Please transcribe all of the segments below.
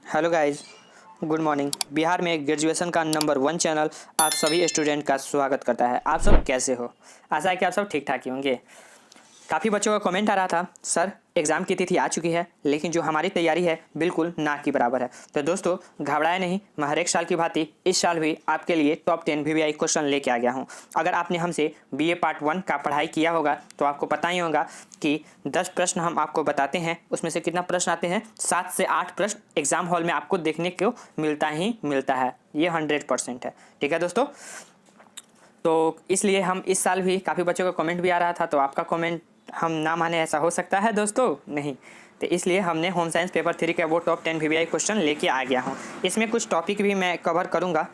Hello guys, good morning. Bihar में graduation का number 1 channel आप सभी स्टूडेंट का स्वागत करता है। आप सब कैसे हो? आशा है कि आप सब ठीक ठाक ही होंगे। काफ़ी बच्चों का कमेंट आ रहा था, सर एग्ज़ाम की तिथि आ चुकी है लेकिन जो हमारी तैयारी है बिल्कुल ना के बराबर है। तो दोस्तों घबराए नहीं, मैं हर एक साल की भांति इस साल भी आपके लिए टॉप 10 VVI क्वेश्चन लेके आ गया हूं। अगर आपने हमसे BA पार्ट 1 का पढ़ाई किया होगा तो आपको पता ही होगा कि 10 प्रश्न हम आपको बताते हैं, उसमें से कितना प्रश्न आते हैं, 7 से 8 प्रश्न एग्जाम हॉल में आपको देखने को मिलता ही मिलता है। ये 100% है। ठीक है दोस्तों, तो इसलिए हम इस साल भी काफ़ी बच्चों का कमेंट भी आ रहा था, तो आपका कमेंट हम ना माने ऐसा हो सकता है दोस्तों? नहीं। तो इसलिए हमने होम साइंस पेपर 3 का वो टॉप 10 VVI क्वेश्चन लेके आ गया हूँ। इसमें कुछ टॉपिक भी मैं कवर करूँगा।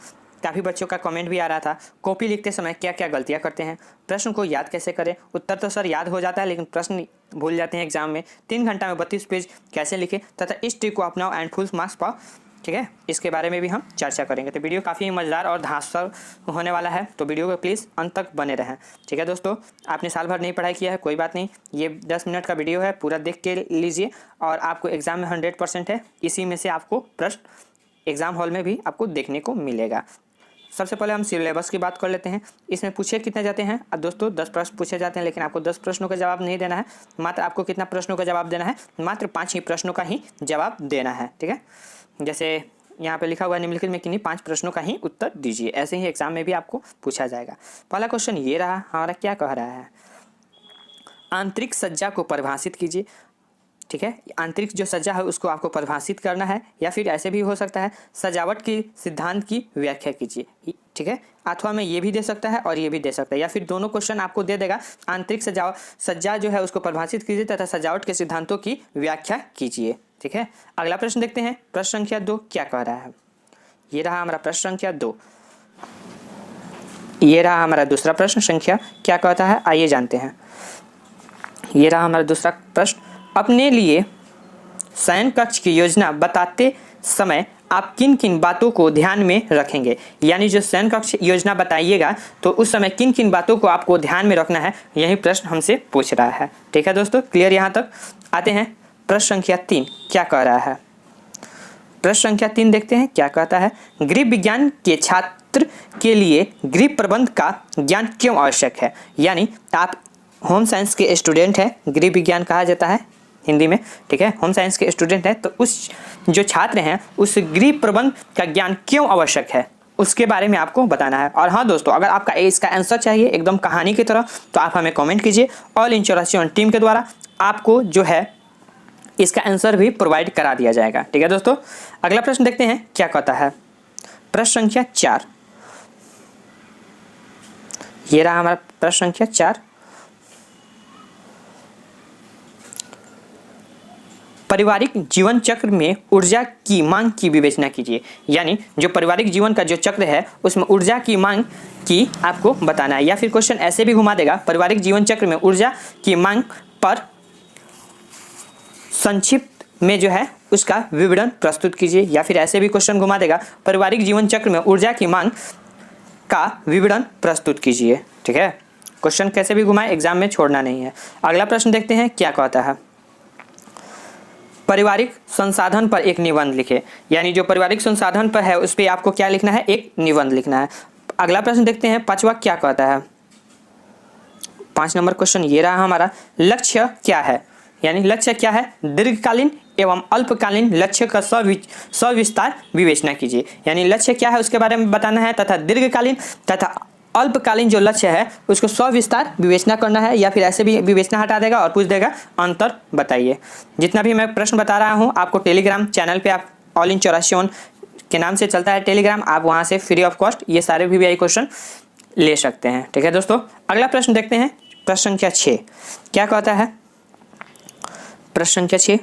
काफ़ी बच्चों का कमेंट भी आ रहा था, कॉपी लिखते समय क्या क्या गलतियाँ करते हैं, प्रश्न को याद कैसे करें। उत्तर तो सर याद हो जाता है लेकिन प्रश्न भूल जाते हैं एग्जाम में। 3 घंटा में 32 पेज कैसे लिखें तथा इस ट्रिक को अपनाओ एंड फुल मार्क्स पाओ। ठीक है, इसके बारे में भी हम चर्चा करेंगे। तो वीडियो काफ़ी मज़ेदार और धांसदार होने वाला है, तो वीडियो को प्लीज़ अंत तक बने रहें। ठीक है दोस्तों, आपने साल भर नहीं पढ़ाई किया है कोई बात नहीं, ये 10 मिनट का वीडियो है, पूरा देख के लीजिए और आपको एग्ज़ाम में 100% है। इसी में से आपको प्रश्न एग्ज़ाम हॉल में भी आपको देखने को मिलेगा। सबसे पहले हम सिलेबस की बात कर लेते हैं। इसमें पूछे कितने जाते हैं? अब दोस्तों 10 प्रश्न पूछे जाते हैं लेकिन आपको 10 प्रश्नों का जवाब नहीं देना है। मात्र आपको कितना प्रश्नों का जवाब देना है? मात्र 5 ही प्रश्नों का ही जवाब देना है। ठीक है, जैसे यहाँ पे लिखा हुआ है निम्नलिखित में किन्हीं 5 प्रश्नों का ही उत्तर दीजिए। ऐसे ही एग्जाम में भी आपको पूछा जाएगा। पहला क्वेश्चन ये रहा हमारा, क्या कह रहा है? आंतरिक सज्जा को परिभाषित कीजिए। ठीक है, आंतरिक जो सज्जा है उसको आपको परिभाषित करना है, या फिर ऐसे भी हो सकता है सजावट की सिद्धांत की व्याख्या कीजिए। ठीक है, अथवा में ये भी दे सकता है और ये भी दे सकता है, या फिर दोनों क्वेश्चन आपको दे देगा। आंतरिक सज्जा जो है उसको परिभाषित कीजिए तथा सजावट के सिद्धांतों की व्याख्या कीजिए। ठीक है, अगला प्रश्न देखते हैं। प्रश्न संख्या 2 क्या कह रहा है? ये रहा हमारा प्रश्न संख्या 2। ये रहा हमारा दूसरा प्रश्न संख्या, क्या कहता है आइए जानते हैं। ये रहा हमारा दूसरा प्रश्न, अपने लिए शयन कक्ष की योजना बताते समय आप किन किन बातों को ध्यान में रखेंगे? यानी जो शयन कक्ष योजना बताइएगा तो उस समय किन किन बातों को आपको ध्यान में रखना है, यही प्रश्न हमसे पूछ रहा है। ठीक है दोस्तों, क्लियर यहाँ तक? आते हैं प्रश्न संख्या 3 क्या कह रहा है। प्रश्न संख्या 3 देखते हैं क्या कहता है। गृह विज्ञान के छात्र के लिए गृह प्रबंध का ज्ञान क्यों आवश्यक है? यानी आप होम साइंस के स्टूडेंट हैं, गृह विज्ञान कहा जाता है हिंदी में। ठीक है, होम साइंस के स्टूडेंट हैं, तो उस जो छात्र हैं उस गृह प्रबंध का ज्ञान क्यों आवश्यक है उसके बारे में आपको बताना है। और हाँ दोस्तों, अगर आपका इसका आंसर चाहिए एकदम कहानी की तरह तो आप हमें कमेंट कीजिए, ऑल इंश्योरेंस टीम के द्वारा आपको जो है इसका आंसर भी प्रोवाइड करा दिया जाएगा। ठीक है दोस्तों, अगला प्रश्न देखते हैं क्या कहता है। प्रश्न संख्या 4, ये रहा हमारा प्रश्न संख्या 4। पारिवारिक जीवन चक्र में ऊर्जा की मांग की विवेचना कीजिए। यानी जो पारिवारिक जीवन का जो चक्र है उसमें ऊर्जा की मांग की आपको बताना है, या फिर क्वेश्चन ऐसे भी घुमा देगा, पारिवारिक जीवन चक्र में ऊर्जा की मांग पर संक्षिप्त में जो है उसका विवरण प्रस्तुत कीजिए, या फिर ऐसे भी क्वेश्चन घुमा देगा, पारिवारिक जीवन चक्र में ऊर्जा की मांग का विवरण प्रस्तुत कीजिए। ठीक है, क्वेश्चन कैसे भी घुमाए एग्जाम में छोड़ना नहीं है। अगला प्रश्न देखते हैं क्या कहता है। पारिवारिक संसाधन पर एक निबंध लिखे। यानी जो पारिवारिक संसाधन पर है उस पर आपको क्या लिखना है? एक निबंध लिखना है। अगला प्रश्न देखते हैं 5वां क्या कहता है। 5 नंबर क्वेश्चन ये रहा हमारा, लक्ष्य क्या है? यानी लक्ष्य क्या है? दीर्घकालीन एवं अल्पकालीन लक्ष्य का सविस्तार विवेचना कीजिए। यानी लक्ष्य क्या है उसके बारे में बताना है तथा दीर्घकालीन तथा अल्पकालीन जो लक्ष्य है उसको सविस्तार विवेचना करना है, या फिर ऐसे भी विवेचना हटा देगा और पूछ देगा अंतर बताइए। जितना भी मैं प्रश्न बता रहा हूँ आपको टेलीग्राम चैनल पे आप ऑल इन 84 के नाम से चलता है टेलीग्राम, आप वहाँ से फ्री ऑफ कॉस्ट ये सारे VVI क्वेश्चन ले सकते हैं। ठीक है दोस्तों, अगला प्रश्न देखते हैं। प्रश्न संख्या 6 क्या कहता है। प्रश्न संख्या 6,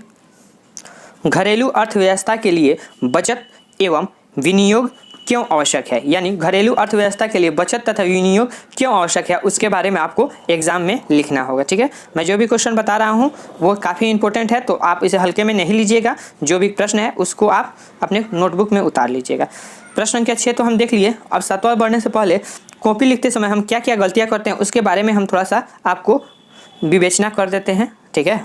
घरेलू अर्थव्यवस्था के लिए बचत एवं विनियोग क्यों आवश्यक है? यानी घरेलू अर्थव्यवस्था के लिए बचत तथा विनियोग क्यों आवश्यक है उसके बारे में आपको एग्जाम में लिखना होगा। ठीक है, मैं जो भी क्वेश्चन बता रहा हूँ वो काफ़ी इंपॉर्टेंट है, तो आप इसे हल्के में नहीं लीजिएगा। जो भी प्रश्न है उसको आप अपने नोटबुक में उतार लीजिएगा। प्रश्न संख्या 6 तो हम देख लिए। अब 7वां बढ़ने से पहले कॉपी लिखते समय हम क्या क्या गलतियाँ करते हैं उसके बारे में हम थोड़ा सा आपको विवेचना कर देते हैं। ठीक है,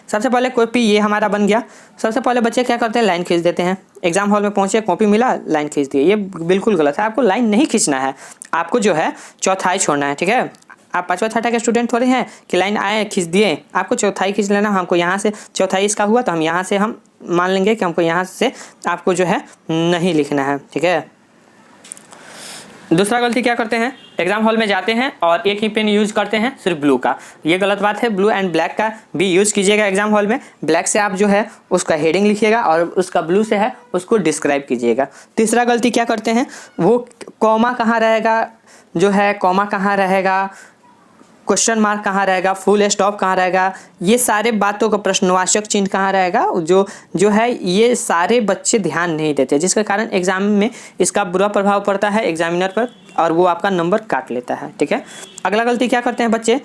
सबसे पहले कॉपी ये हमारा बन गया। सबसे पहले बच्चे क्या करते हैं, लाइन खींच देते हैं। एग्जाम हॉल में पहुंचे, कॉपी मिला, लाइन खींच दिए। ये बिल्कुल गलत है, आपको लाइन नहीं खींचना है, आपको जो है चौथाई छोड़ना है। ठीक है, आप पाँचवा छठा के स्टूडेंट थोड़े हैं कि लाइन आए खींच दिए, आपको चौथाई खींच लेना। हमको यहाँ से चौथाई इसका हुआ तो हम यहाँ से हम मान लेंगे कि हमको यहाँ से आपको जो है नहीं लिखना है। ठीक है, दूसरा गलती क्या करते हैं, एग्जाम हॉल में जाते हैं और एक ही पेन यूज करते हैं सिर्फ ब्लू का। ये गलत बात है, ब्लू एंड ब्लैक का भी यूज़ कीजिएगा एग्जाम हॉल में। ब्लैक से आप जो है उसका हेडिंग लिखिएगा और उसका ब्लू से है उसको डिस्क्राइब कीजिएगा। तीसरा गलती क्या करते हैं, वो कॉमा कहाँ रहेगा, जो है कॉमा कहाँ रहेगा, क्वेश्चन मार्क कहाँ रहेगा, फुल स्टॉप कहाँ रहेगा, ये सारे बातों का प्रश्नवाचक चिन्ह कहाँ रहेगा, जो है ये सारे बच्चे ध्यान नहीं देते, जिसके कारण एग्जाम में इसका बुरा प्रभाव पड़ता है एग्जामिनर पर और वो आपका नंबर काट लेता है। ठीक है, अगला गलती क्या करते हैं बच्चे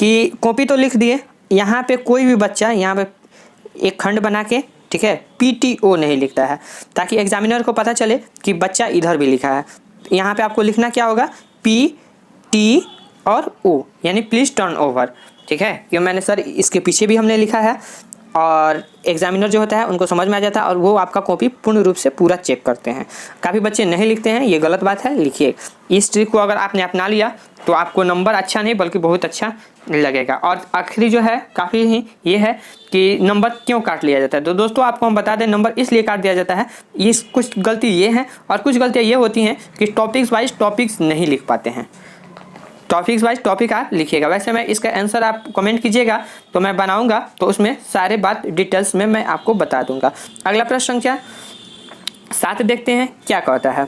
कि कॉपी तो लिख दिए, यहाँ पे कोई भी बच्चा यहाँ पे एक खंड बना के, ठीक है, PTO नहीं लिखता है ताकि एग्जामिनर को पता चले कि बच्चा इधर भी लिखा है। यहाँ पे आपको लिखना क्या होगा, PT और O यानी प्लीज़ टर्न ओवर। ठीक है, क्यों मैंने सर इसके पीछे भी हमने लिखा है और एग्जामिनर जो होता है उनको समझ में आ जाता है और वो आपका कॉपी पूर्ण रूप से पूरा चेक करते हैं। काफ़ी बच्चे नहीं लिखते हैं, ये गलत बात है, लिखिए। इस ट्रिक को अगर आपने अपना लिया तो आपको नंबर अच्छा नहीं बल्कि बहुत अच्छा लगेगा। और आखिरी जो है काफ़ी ही ये है कि नंबर क्यों काट लिया जाता है। तो दोस्तों आपको हम बता दें, नंबर इसलिए काट दिया जाता है, ये कुछ गलती ये है और कुछ गलतियाँ ये होती हैं कि टॉपिक्स वाइज टॉपिक्स नहीं लिख पाते हैं। टॉपिक्स वाइज टॉपिक आप लिखिएगा। वैसे मैं इसका आंसर आप कमेंट कीजिएगा तो मैं बनाऊंगा तो उसमें सारे बात डिटेल्स में मैं आपको बता दूंगा। अगला प्रश्न संख्या 7 देखते हैं क्या कहता है।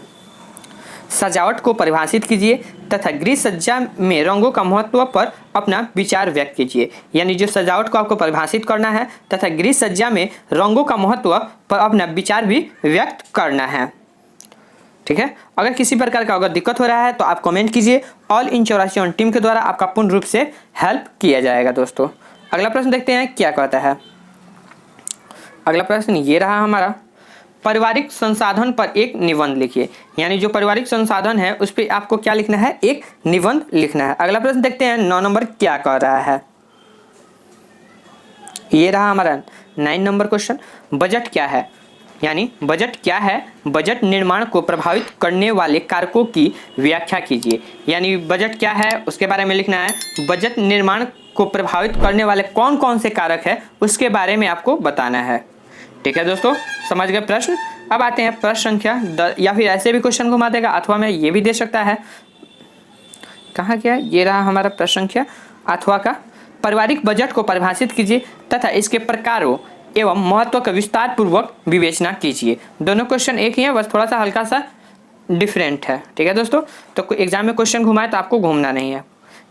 सजावट को परिभाषित कीजिए तथा गृह सज्जा में रंगों का महत्व पर अपना विचार व्यक्त कीजिए। यानी जो सजावट को आपको परिभाषित करना है तथा गृह सज्जा में रंगों का महत्व पर अपना विचार भी व्यक्त करना है। ठीक है, अगर किसी प्रकार का अगर दिक्कत हो रहा है तो आप कमेंट कीजिए, ऑल इन 84 टीम के द्वारा आपका पूर्ण रूप से हेल्प किया जाएगा। दोस्तों अगला प्रश्न देखते हैं क्या कहता है। अगला प्रश्न ये रहा हमारा, पारिवारिक संसाधन पर एक निबंध लिखिए। यानी जो पारिवारिक संसाधन है उस पर आपको क्या लिखना है, एक निबंध लिखना है। अगला प्रश्न देखते हैं 9 नंबर क्या कह रहा है। ये रहा हमारा 9 नंबर क्वेश्चन, बजट क्या है। यानी बजट क्या है, बजट निर्माण को प्रभावित करने वाले कारकों की व्याख्या कीजिए। यानी बजट क्या है उसके बारे में लिखना है, बजट निर्माण को प्रभावित करने वाले कौन कौन से कारक है उसके बारे में आपको बताना है। ठीक है दोस्तों, समझ गए प्रश्न। अब आते हैं प्रश्न संख्या या फिर ऐसे भी क्वेश्चन घुमा देगा अथवा में ये भी दे सकता है। कहाँ क्या, ये रहा हमारा प्रश्न संख्या अथवा का, पारिवारिक बजट को परिभाषित कीजिए तथा इसके प्रकारों एवं महत्व का विस्तार पूर्वक विवेचना कीजिए। दोनों क्वेश्चन एक ही है, बस थोड़ा सा हल्का सा डिफरेंट है। ठीक है दोस्तों, तो एग्जाम में क्वेश्चन घुमाए तो आपको घूमना नहीं है।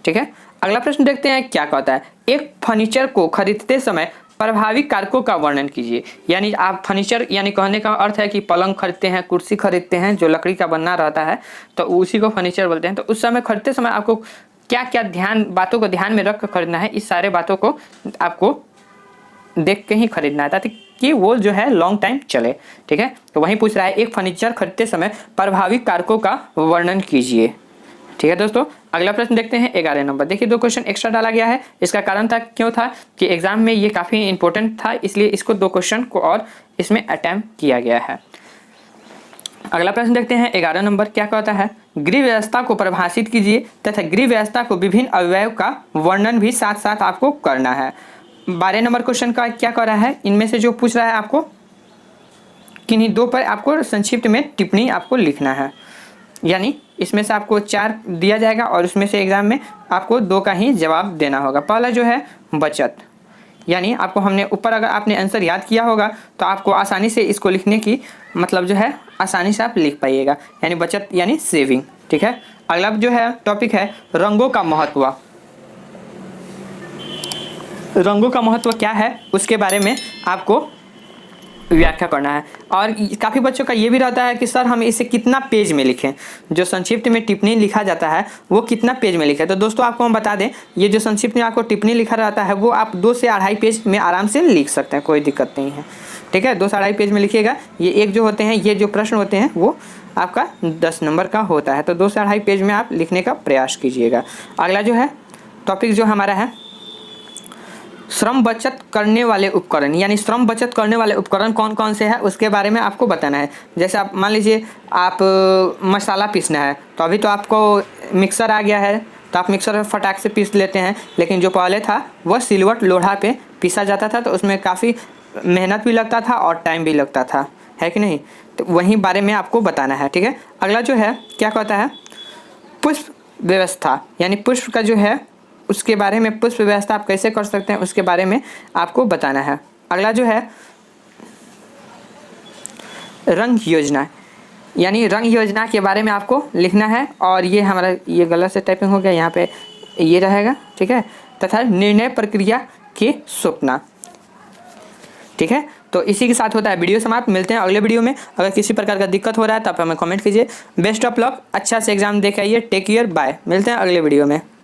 ठीक है, अगला प्रश्न देखते हैं क्या कहता है। एक फर्नीचर को खरीदते समय प्रभावी कारकों का वर्णन कीजिए। यानी आप फर्नीचर, यानी कहने का अर्थ है कि पलंग खरीदते हैं, कुर्सी खरीदते हैं जो लकड़ी का बनना रहता है तो उसी को फर्नीचर बोलते हैं। तो उस समय खरीदते समय आपको क्या क्या बातों को ध्यान में रख कर खरीदना है, इस सारे बातों को आपको देख के ही खरीदना है ताकि कि वो जो है लॉन्ग टाइम चले। ठीक है, तो वहीं पूछ रहा है एक फर्नीचर खरीदते समय प्रभावी कारकों का वर्णन कीजिए। ठीक है दोस्तों, अगला प्रश्न देखते हैं 11 नंबर। देखिए 2 क्वेश्चन एक्स्ट्रा डाला गया है, इसका कारण था क्यों था कि एग्जाम में ये काफ़ी इंपॉर्टेंट था, इसलिए इसको 2 क्वेश्चन को और इसमें अटेम्प्ट किया गया है। अगला प्रश्न देखते हैं 11 नंबर क्या कहता है। गृह व्यवस्था को परिभाषित कीजिए तथा गृह व्यवस्था को विभिन्न अवयव का वर्णन भी साथ साथ आपको करना है। 12 नंबर क्वेश्चन का क्या कर रहा है, इनमें से जो पूछ रहा है आपको किन्हीं 2 पर आपको संक्षिप्त में टिप्पणी आपको लिखना है। यानी इसमें से आपको 4 दिया जाएगा और उसमें से एग्जाम में आपको 2 का ही जवाब देना होगा। पहला जो है बचत, यानी आपको हमने ऊपर अगर आपने आंसर याद किया होगा तो आपको आसानी से इसको लिखने की मतलब जो है आसानी से आप लिख पाइएगा, यानी बचत यानी सेविंग। ठीक है, अगला जो है टॉपिक है रंगों का महत्व। रंगों का महत्व क्या है उसके बारे में आपको व्याख्या करना है। और काफ़ी बच्चों का ये भी रहता है कि सर हम इसे कितना पेज में लिखें, जो संक्षिप्त में टिप्पणी लिखा जाता है वो कितना पेज में लिखें। तो दोस्तों आपको हम बता दें, ये जो संक्षिप्त में आपको टिप्पणी लिखा रहता है वो आप 2 से 2.5 पेज में आराम से लिख सकते हैं, कोई दिक्कत नहीं है। ठीक है, 2 से 2.5 पेज में लिखिएगा। ये एक जो होते हैं, ये जो प्रश्न होते हैं वो आपका 10 नंबर का होता है, तो 2 से 2.5 पेज में आप लिखने का प्रयास कीजिएगा। अगला जो है टॉपिक जो हमारा है श्रम बचत करने वाले उपकरण, यानी श्रम बचत करने वाले उपकरण कौन कौन से हैं उसके बारे में आपको बताना है। जैसे आप मान लीजिए आप मसाला पीसना है, तो अभी तो आपको मिक्सर आ गया है, तो आप मिक्सर में फटाक से पीस लेते हैं, लेकिन जो पहले था वह सिलवट लोढ़ा पे पीसा जाता था, तो उसमें काफ़ी मेहनत भी लगता था और टाइम भी लगता था, है कि नहीं। तो वहीं बारे में आपको बताना है, ठीक है। अगला जो है क्या कहता है, पुष्प व्यवस्था, यानी पुष्प का जो है उसके बारे में, पुष्प व्यवस्था आप कैसे कर सकते हैं उसके बारे में आपको बताना है। अगला जो है रंग योजना, यानी रंग योजना के बारे में आपको लिखना है। और ये हमारा ये गलत से टाइपिंग हो गया, यहाँ पे ये रहेगा, ठीक है। तथा निर्णय प्रक्रिया की सूचना, ठीक है। तो इसी के साथ होता है वीडियो समाप्त। मिलते हैं अगले वीडियो में। अगर किसी प्रकार का दिक्कत हो रहा है तो आप हमें कमेंट कीजिए। बेस्ट ऑफ लक, अच्छा से एग्जाम दे के आइए। Take care, bye. मिलते हैं अगले वीडियो में।